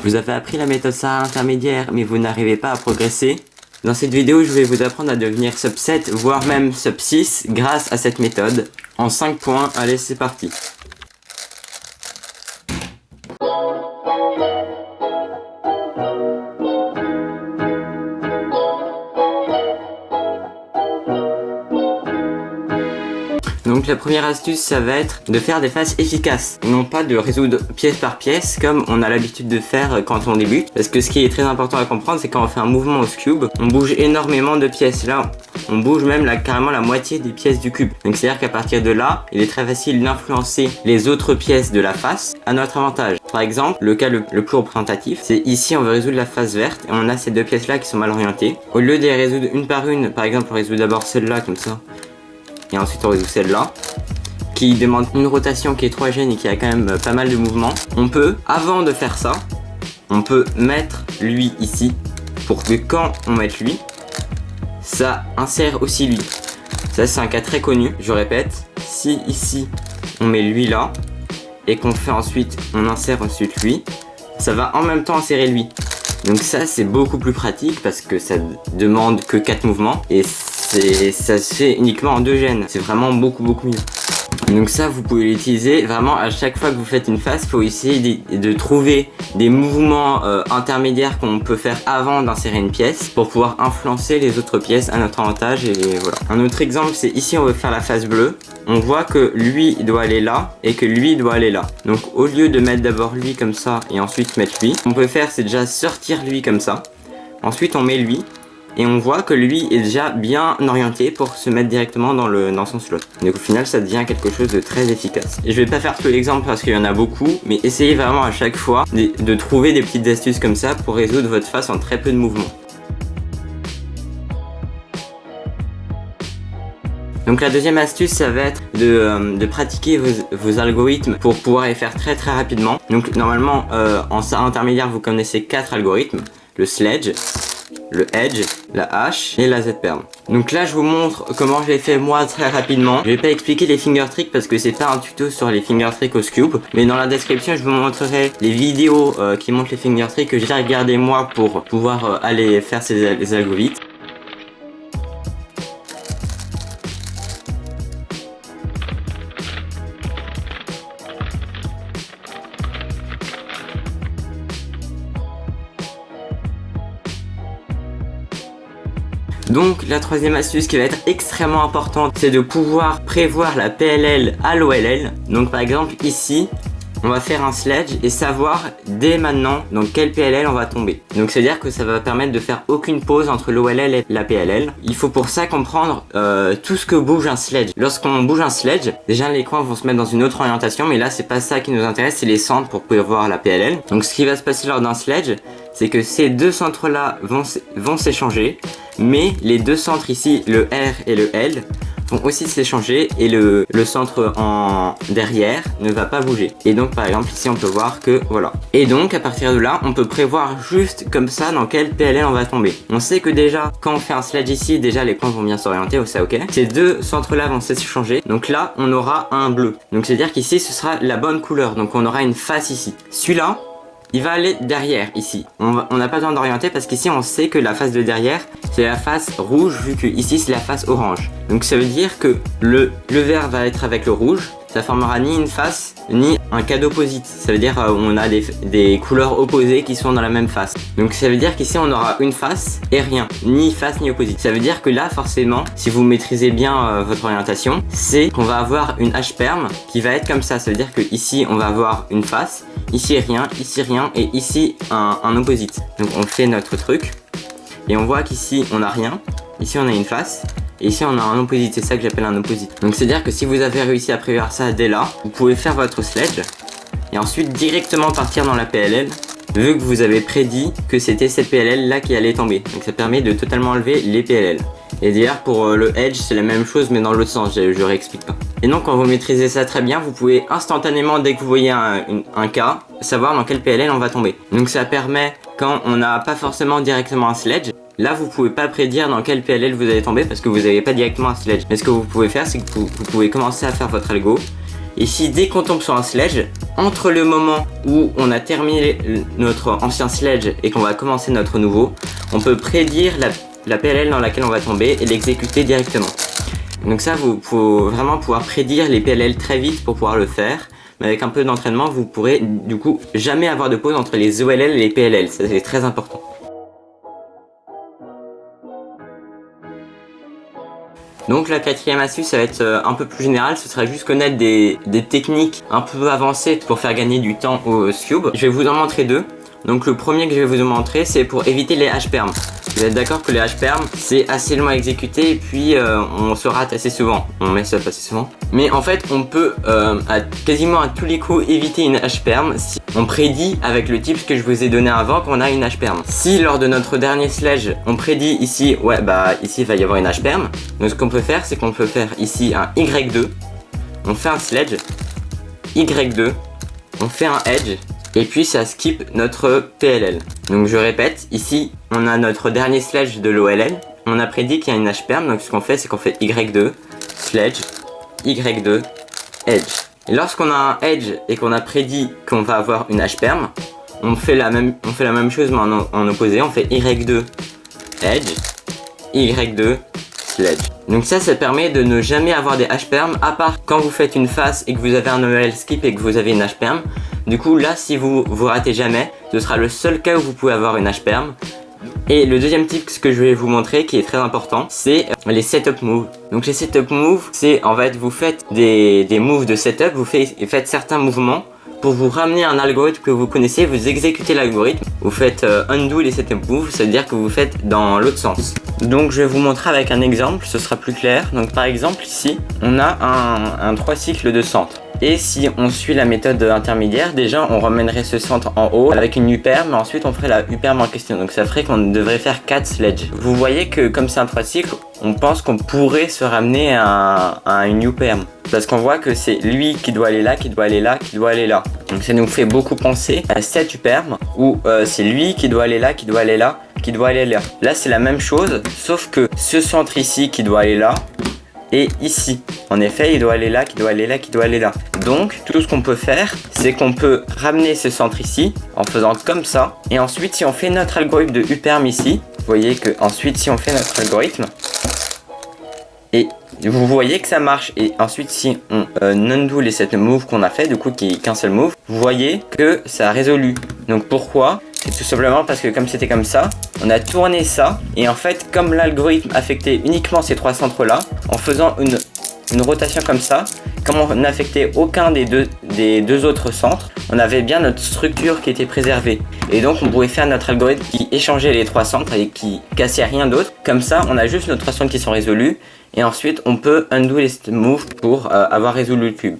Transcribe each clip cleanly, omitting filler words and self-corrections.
Vous avez appris la méthode SAR intermédiaire mais vous n'arrivez pas à progresser? Dans cette vidéo, je vais vous apprendre à devenir sub 7, voire même sub 6 grâce à cette méthode. En 5 points, allez c'est parti. Donc la première astuce, ça va être de faire des phases efficaces, non pas de résoudre pièce par pièce comme on a l'habitude de faire quand on débute. Parce que ce qui est très important à comprendre, c'est quand on fait un mouvement au cube, on bouge énormément de pièces. Là, on bouge même carrément la moitié des pièces du cube. Donc c'est à dire qu'à partir de là, il est très facile d'influencer les autres pièces de la face à notre avantage. Par exemple, le cas le plus représentatif, c'est ici on veut résoudre la face verte et on a ces deux pièces là qui sont mal orientées. Au lieu de les résoudre une par une, par exemple on résout d'abord celle-là comme ça, et ensuite on résout celle-là, qui demande une rotation qui est 3 gènes et qui a quand même pas mal de mouvements. On peut, avant de faire ça, on peut mettre lui ici, pour que quand on mette lui, ça insère aussi lui. Ça c'est un cas très connu, je répète, si ici on met lui là, et qu'on fait ensuite, on insère ensuite lui, ça va en même temps insérer lui. Donc ça c'est beaucoup plus pratique parce que ça demande que 4 mouvements et ça se fait uniquement en 2 gènes. C'est vraiment beaucoup mieux. Donc ça vous pouvez l'utiliser vraiment à chaque fois que vous faites une phase. Il faut essayer de trouver des mouvements intermédiaires qu'on peut faire avant d'insérer une pièce pour pouvoir influencer les autres pièces à notre avantage. Et voilà. Un autre exemple, c'est ici on veut faire la phase bleue. On voit que lui doit aller là et que lui doit aller là. Donc au lieu de mettre d'abord lui comme ça et ensuite mettre lui, on peut faire c'est déjà sortir lui comme ça. Ensuite on met lui. Et on voit que lui est déjà bien orienté pour se mettre directement dans son slot. Donc au final ça devient quelque chose de très efficace. Et je vais pas faire tout l'exemple parce qu'il y en a beaucoup, mais essayez vraiment à chaque fois de trouver des petites astuces comme ça pour résoudre votre face en très peu de mouvements. Donc la deuxième astuce, ça va être de pratiquer vos algorithmes pour pouvoir les faire très rapidement. Donc normalement en SAR intermédiaire vous connaissez 4 algorithmes, le sledge, le edge, la hache et la z-perm. Donc là je vous montre comment je l'ai fait moi très rapidement. Je vais pas expliquer les finger tricks parce que c'est pas un tuto sur les finger tricks au cube, mais dans la description je vous montrerai les vidéos qui montrent les finger tricks que j'ai regardé moi pour pouvoir aller faire ces algorithmes. Donc la troisième astuce qui va être extrêmement importante, c'est de pouvoir prévoir la PLL à l'OLL. Donc par exemple ici, on va faire un sledge et savoir dès maintenant dans quelle PLL on va tomber. Donc c'est à dire que ça va permettre de faire aucune pause entre l'OLL et la PLL. Il faut pour ça comprendre tout ce que bouge un sledge. Lorsqu'on bouge un sledge, déjà les coins vont se mettre dans une autre orientation, mais là c'est pas ça qui nous intéresse, c'est les centres pour pouvoir voir la PLL. Donc ce qui va se passer lors d'un sledge, c'est que ces deux centres là vont s'échanger, mais les deux centres ici, le R et le L, vont aussi s'échanger et le centre en derrière ne va pas bouger. Et donc par exemple ici on peut voir que voilà. Et donc à partir de là on peut prévoir juste comme ça dans quelle PLL on va tomber. On sait que déjà quand on fait un sledge ici, déjà les points vont bien s'orienter, c'est ok. Ces deux centres là vont s'échanger, donc là on aura un bleu. Donc c'est à dire qu'ici ce sera la bonne couleur, donc on aura une face ici. Celui-là, il va aller derrière ici. On n'a pas besoin d'orienter parce qu'ici on sait que la face de derrière c'est la face rouge vu que ici c'est la face orange. Donc ça veut dire que le vert va être avec le rouge. Ça formera ni une face ni un cas d'opposite. Ça veut dire on a des couleurs opposées qui sont dans la même face. Donc ça veut dire qu'ici on aura une face et rien. Ni face ni opposite. Ça veut dire que là forcément si vous maîtrisez bien votre orientation, c'est qu'on va avoir une H-perm qui va être comme ça. Ça veut dire que ici on va avoir une face, ici rien et ici un opposite. Donc on fait notre truc et on voit qu'ici on n'a rien. Ici on a une face. Et ici on a un opposite, c'est ça que j'appelle un opposite. Donc c'est à dire que si vous avez réussi à prévoir ça dès là, vous pouvez faire votre sledge et ensuite directement partir dans la PLL vu que vous avez prédit que c'était cette PLL là qui allait tomber. Donc ça permet de totalement enlever les PLL. Et d'ailleurs pour le edge c'est la même chose mais dans l'autre sens, je réexplique pas. Et donc quand vous maîtrisez ça très bien, vous pouvez instantanément dès que vous voyez un cas, savoir dans quelle PLL on va tomber. Donc ça permet quand on n'a pas forcément directement un sledge. Là vous pouvez pas prédire dans quel PLL vous allez tomber parce que vous n'avez pas directement un sledge. Mais ce que vous pouvez faire c'est que vous pouvez commencer à faire votre algo Ici, dès qu'on tombe sur un sledge, entre le moment où on a terminé notre ancien sledge et qu'on va commencer notre nouveau, on peut prédire la PLL dans laquelle on va tomber et l'exécuter directement. Donc ça, vous faut vraiment pouvoir prédire les PLL très vite pour pouvoir le faire. Mais avec un peu d'entraînement, vous pourrez du coup jamais avoir de pause entre les OLL et les PLL. Ça, c'est très important. Donc la quatrième astuce, ça va être un peu plus général, ce sera juste connaître des techniques un peu avancées pour faire gagner du temps au Scube. Je vais vous en montrer deux. Donc le premier que je vais vous montrer, c'est pour éviter les H-perms. Vous êtes d'accord que les H-perms, c'est assez long à exécuter et puis on se rate assez souvent. On mess up assez souvent. Mais en fait, on peut quasiment à tous les coups éviter une H-perm si on prédit avec le tips que je vous ai donné avant qu'on a une H-perm. Si lors de notre dernier sledge, on prédit ici, ouais bah ici il va y avoir une H-perm. Donc ce qu'on peut faire, c'est qu'on peut faire ici un Y2. On fait un sledge, Y2, on fait un edge. Et puis ça skip notre PLL. Donc je répète, ici on a notre dernier sledge de l'OLL. On a prédit qu'il y a une H-perm, donc ce qu'on fait c'est qu'on fait Y2, sledge, Y2, edge. Et lorsqu'on a un edge et qu'on a prédit qu'on va avoir une H-perm, on fait la même chose mais en opposé, on fait Y2, edge, Y2, sledge. Donc ça permet de ne jamais avoir des H-perm, à part quand vous faites une face et que vous avez un OLL skip et que vous avez une H-perm. Du coup là, si vous ratez jamais, ce sera le seul cas où vous pouvez avoir une H-perm. Et le deuxième tip que je vais vous montrer qui est très important, c'est les setup moves. Donc les setup moves, c'est en fait vous faites des moves de setup, vous faites certains mouvements pour vous ramener un algorithme que vous connaissez, vous exécutez l'algorithme, vous faites undo les setup moves, ça veut dire que vous faites dans l'autre sens. Donc je vais vous montrer avec un exemple, ce sera plus clair. Donc par exemple ici, on a un 3 cycles de centre. Et si on suit la méthode intermédiaire, déjà on ramènerait ce centre en haut avec une U-perm, mais ensuite on ferait la U-perm en question. Donc ça ferait qu'on devrait faire 4 sledges. Vous voyez que comme c'est un 3 cycles, on pense qu'on pourrait se ramener à une U-perm. Parce qu'on voit que c'est lui qui doit aller là, qui doit aller là, qui doit aller là. Donc ça nous fait beaucoup penser à cette U-perm où c'est lui qui doit aller là, qui doit aller là, qui doit aller là. Là c'est la même chose, sauf que ce centre ici qui doit aller là, et ici, en effet, il doit aller là, qui doit aller là, qui doit aller là. Donc, tout ce qu'on peut faire, c'est qu'on peut ramener ce centre ici, en faisant comme ça. Et ensuite, si on fait notre algorithme de U-perm ici, vous voyez que ensuite, si on fait notre algorithme, et vous voyez que ça marche. Et ensuite, si on undo les 7 moves qu'on a fait, du coup, qui est qu'un seul move, vous voyez que ça a résolu. Donc, pourquoi ? C'est tout simplement parce que comme c'était comme ça, on a tourné ça. Et en fait, comme l'algorithme affectait uniquement ces 3 centres-là, en faisant une rotation comme ça, comme on n'affectait aucun des deux autres centres, on avait bien notre structure qui était préservée. Et donc, on pouvait faire notre algorithme qui échangeait les 3 centres et qui cassait rien d'autre. Comme ça, on a juste nos 3 centres qui sont résolus. Et ensuite, on peut undo les moves pour avoir résolu le cube.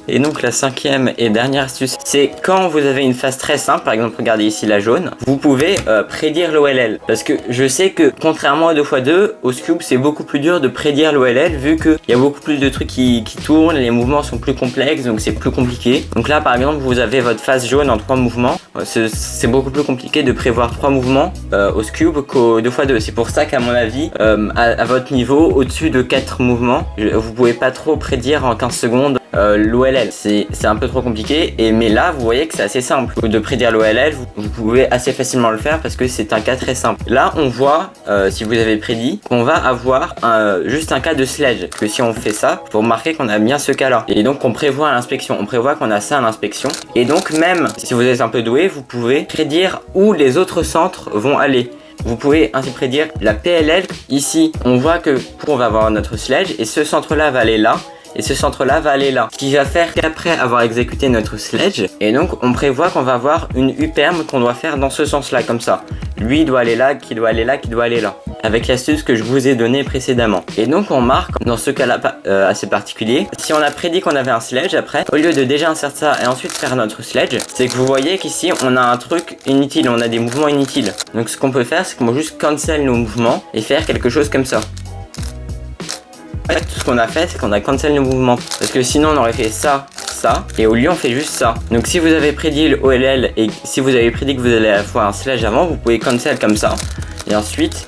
Et donc la 5e et dernière astuce, c'est quand vous avez une phase très simple, par exemple regardez ici la jaune, vous pouvez prédire l'OLL. Parce que je sais que contrairement à 2x2, au Scube c'est beaucoup plus dur de prédire l'OLL vu qu'il y a beaucoup plus de trucs qui tournent, les mouvements sont plus complexes donc c'est plus compliqué. Donc là par exemple vous avez votre phase jaune en 3 mouvements, c'est beaucoup plus compliqué de prévoir 3 mouvements au Scube qu'au 2x2. C'est pour ça qu'à mon avis, à votre niveau, au-dessus de 4 mouvements, vous pouvez pas trop prédire en 15 secondes l'OLL. C'est un peu trop compliqué, mais là vous voyez que c'est assez simple de prédire l'OLL, vous pouvez assez facilement le faire parce que c'est un cas très simple. Là on voit, si vous avez prédit, qu'on va avoir juste un cas de sledge, que si on fait ça, pour remarquer qu'on a bien ce cas là. Et donc on prévoit à l'inspection, on prévoit qu'on a ça à l'inspection. Et donc même si vous êtes un peu doué, vous pouvez prédire où les autres centres vont aller. Vous pouvez ainsi prédire la PLL. Ici on voit que on va avoir notre sledge et ce centre là va aller là. Et ce centre là va aller là, ce qui va faire qu'après avoir exécuté notre sledge, et donc on prévoit qu'on va avoir une U-perm qu'on doit faire dans ce sens là, comme ça. Lui doit aller là, qui doit aller là, qui doit aller là, avec l'astuce que je vous ai donnée précédemment. Et donc on marque, dans ce cas là assez particulier, si on a prédit qu'on avait un sledge après, au lieu de déjà insérer ça et ensuite faire notre sledge, c'est que vous voyez qu'ici on a un truc inutile, on a des mouvements inutiles. Donc ce qu'on peut faire, c'est qu'on va juste cancel nos mouvements et faire quelque chose comme ça. En fait, tout ce qu'on a fait, c'est qu'on a cancel le mouvement. Parce que sinon, on aurait fait ça, ça, et au lieu, on fait juste ça. Donc, si vous avez prédit le OLL et si vous avez prédit que vous allez avoir un sledge avant, vous pouvez cancel comme ça. Et ensuite,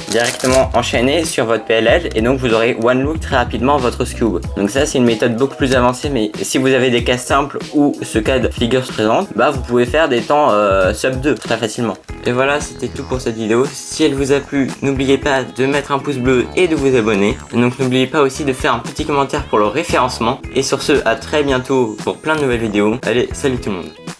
directement enchaîner sur votre PLL et donc vous aurez one look très rapidement votre Scube. Donc ça c'est une méthode beaucoup plus avancée, mais si vous avez des cas simples où ce cas de figure se présente, bah vous pouvez faire des temps sub 2 très facilement. Et voilà, c'était tout pour cette vidéo. Si elle vous a plu, n'oubliez pas de mettre un pouce bleu et de vous abonner. Donc n'oubliez pas aussi de faire un petit commentaire pour le référencement. Et sur ce, à très bientôt pour plein de nouvelles vidéos. Allez, salut tout le monde.